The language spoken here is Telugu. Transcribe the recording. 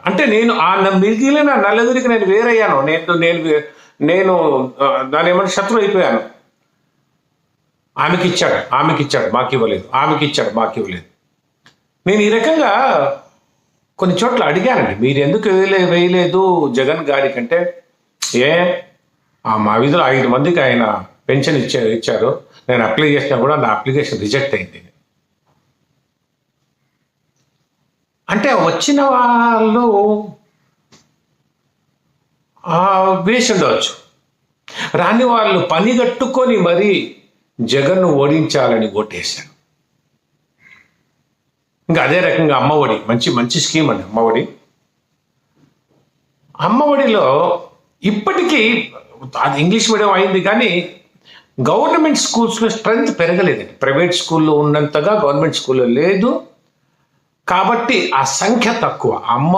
అంటే నేను ఆ మిగిలిన నలుగురికి నేను వేరయ్యాను. నేను నేను నేను దాని ఏమన్నా శత్రువు అయిపోయాను. ఆమెకిచ్చాడు మాకివ్వలేదు, ఆమెకిచ్చాడు మాకివ్వలేదు. నేను ఈ రకంగా కొన్ని చోట్ల అడిగానండి, మీరు ఎందుకు వేయలేదు జగన్ గారి కంటే, మా వీధిలో 5 మందికి ఆయన పెన్షన్ ఇచ్చారు, నేను అప్లై చేసినా కూడా నా అప్లికేషన్ రిజెక్ట్ అయింది. అంటే వచ్చిన వాళ్ళు వేసి ఉండవచ్చు, రాని వాళ్ళు పని కట్టుకొని మరీ జగన్ను ఓడించాలని ఓటేశారు. ఇంకా అదే రకంగా అమ్మఒడి, మంచి మంచి స్కీమ్ అండి అమ్మఒడిలో ఇప్పటికీ అది ఇంగ్లీష్ మీడియం అయింది, కానీ గవర్నమెంట్ స్కూల్స్లో స్ట్రెంగ్త్ పెరగలేదండి. ప్రైవేట్ స్కూల్లో ఉన్నంతగా గవర్నమెంట్ స్కూల్లో లేదు, కాబట్టి ఆ సంఖ్య తక్కువ.